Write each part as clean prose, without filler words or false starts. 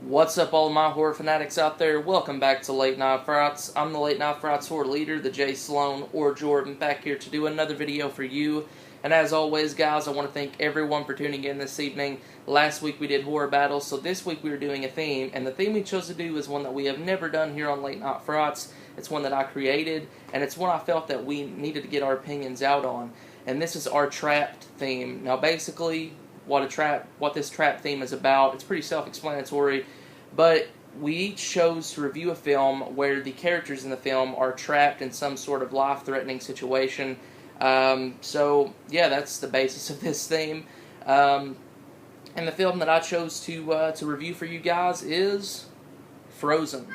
What's up, all my horror fanatics out there? Welcome back to Late Night Frights. I'm the Late Night Frights horror leader, the Jay Sloan or Jordan, back here to do another video for you. And as always, guys, I want to thank everyone for tuning in this evening. Last week we did horror battles, so this week we are doing a theme, and the theme we chose to do is one that we have never done here on Late Night Frights. It's one that I created, and it's one I felt that we needed to get our opinions out on. And this is our trapped theme. Now, basically, what this trap theme is about. It's pretty self-explanatory, but we each chose to review a film where the characters in the film are trapped in some sort of life-threatening situation. So yeah, that's the basis of this theme. And the film that I chose to review for you guys is Frozen.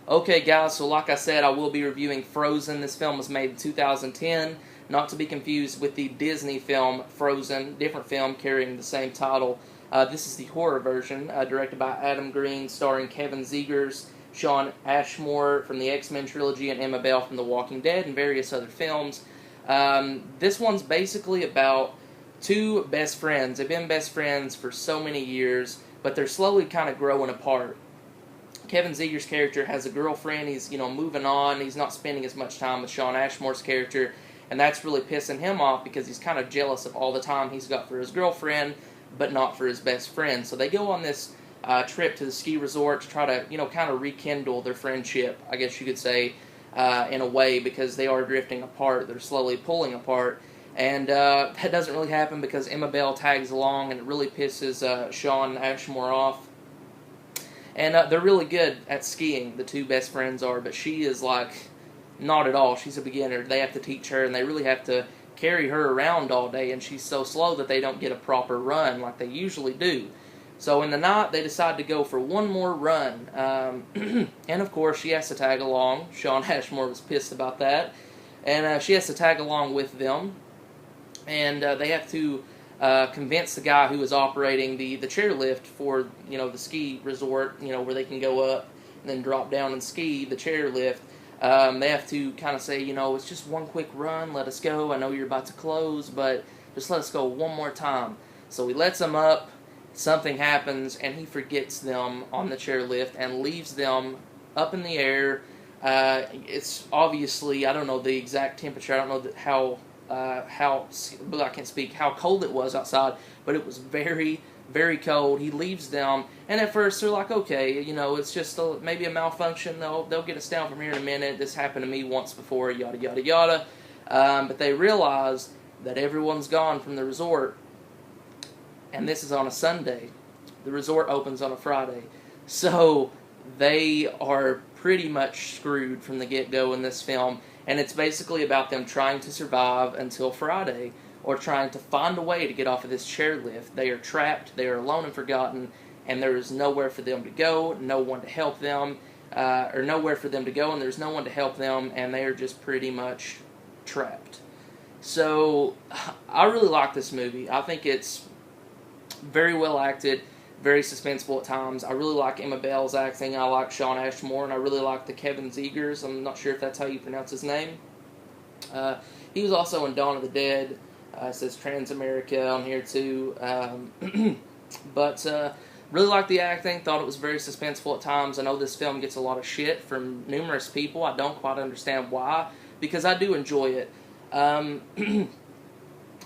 Okay, guys, so like I said, I will be reviewing Frozen. This film was made in 2010, not to be confused with the Disney film Frozen, different film carrying the same title. This is the horror version, directed by Adam Green, starring Kevin Zegers, Shawn Ashmore from the X-Men trilogy, and Emma Bell from The Walking Dead, and various other films. This one's basically about two best friends. They've been best friends for so many years, but they're slowly kind of growing apart. Kevin Zegers' character has a girlfriend. He's, moving on. He's not spending as much time with Shawn Ashmore's character, and that's really pissing him off because he's kind of jealous of all the time he's got for his girlfriend, but not for his best friend. So they go on this trip to the ski resort to try to, kind of rekindle their friendship, I guess you could say, in a way, because they are drifting apart. They're slowly pulling apart. And that doesn't really happen because Emma Bell tags along, and it really pisses Shawn Ashmore off. And they're really good at skiing, the two best friends are, but she is like, not at all. She's a beginner. They have to teach her, and they really have to carry her around all day, and she's so slow that they don't get a proper run like they usually do. So in the night, they decide to go for one more run. And of course, she has to tag along. Shawn Ashmore was pissed about that. And she has to tag along with them. And they have to convince the guy who is operating the chairlift for, the ski resort, where they can go up and then drop down and ski, the chairlift. They have to kind of say, it's just one quick run, let us go. I know you're about to close, but just let us go one more time. So he lets them up, something happens, and he forgets them on the chairlift and leaves them up in the air. It's obviously, I don't know the exact temperature, I don't know how I can't speak, how cold it was outside, but it was very, very cold. He leaves them, and at first they're like, okay, it's just maybe a malfunction, they'll get us down from here in a minute, this happened to me once before, yada, yada, yada, but they realize that everyone's gone from the resort, and this is on a Sunday. The resort opens on a Friday, so they are pretty much screwed from the get-go in this film. And it's basically about them trying to survive until Friday, or trying to find a way to get off of this chairlift. They are trapped, they are alone and forgotten, and there is nowhere for them to go, no one to help them, or nowhere for them to go, and there's no one to help them, and they are just pretty much trapped. So, I really like this movie. I think it's very well acted. very suspenseful at times. I really like Emma Bell's acting. I like Shawn Ashmore, and I really like the Kevin Zegers. I'm not sure if that's how you pronounce his name. He was also in Dawn of the Dead. It says Transamerica on here too. But really liked the acting. Thought it was very suspenseful at times. I know this film gets a lot of shit from numerous people. I don't quite understand why, because I do enjoy it.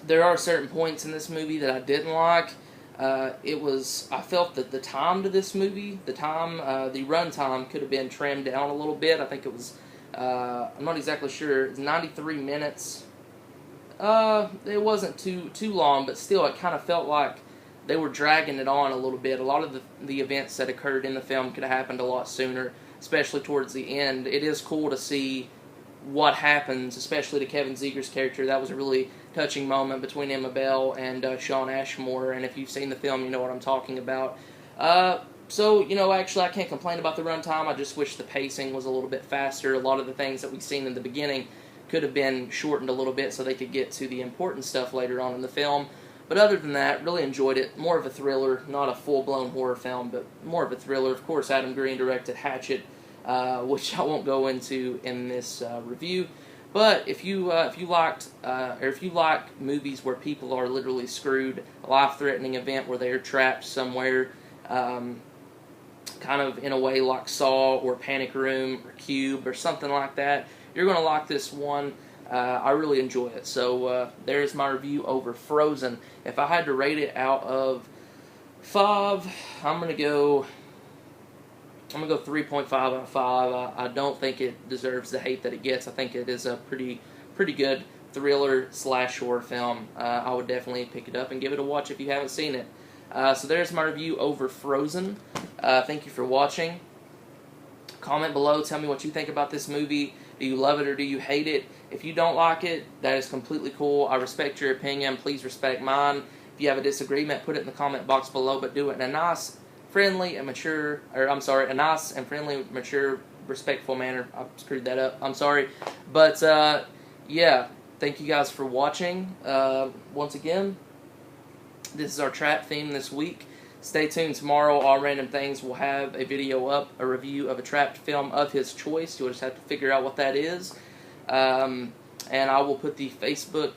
There are certain points in this movie that I didn't like. I felt that the time to this movie, the run time could have been trimmed down a little bit. I think it was, I'm not exactly sure, it's 93 minutes. It wasn't too long, but still it kind of felt like they were dragging it on a little bit. A lot of the events that occurred in the film could have happened a lot sooner, especially towards the end. It is cool to see what happens, especially to Kevin Zegers' character. That was a really touching moment between Emma Bell and Shawn Ashmore, and if you've seen the film, you know what I'm talking about. So, actually I can't complain about the runtime. I just wish the pacing was a little bit faster. A lot of the things that we've seen in the beginning could have been shortened a little bit so they could get to the important stuff later on in the film. But other than that, really enjoyed it. More of a thriller, not a full-blown horror film, but more of a thriller. Of course, Adam Green directed Hatchet, which I won't go into in this review. But if you like movies where people are literally screwed, a life-threatening event where they're trapped somewhere, kind of in a way like Saw or Panic Room or Cube or something like that, you're going to like this one. I really enjoy it. So there's my review over Frozen. If I had to rate it out of 5, I'm gonna go 3.5 out of 5. I don't think it deserves the hate that it gets. I think it is a pretty good thriller / horror film. I would definitely pick it up and give it a watch if you haven't seen it. So there's my review over Frozen. Thank you for watching. Comment below. Tell me what you think about this movie. Do you love it or do you hate it? If you don't like it, that is completely cool. I respect your opinion. Please respect mine. If you have a disagreement, put it in the comment box below, but do it in a nice, friendly, and mature, a nice and friendly, mature, respectful manner. I screwed that up. I'm sorry. But, yeah, thank you guys for watching. Once again, this is our trap theme this week. Stay tuned. Tomorrow, All Random Things will have a video up, a review of a trapped film of his choice. You'll just have to figure out what that is. And I will put the Facebook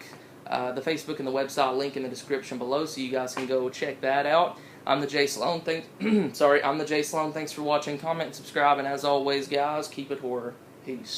and the website link in the description below, so you guys can go check that out. I'm the Jay Sloan. I'm the Jay Sloan. Thanks for watching. Comment and subscribe. And as always, guys, keep it horror. Peace.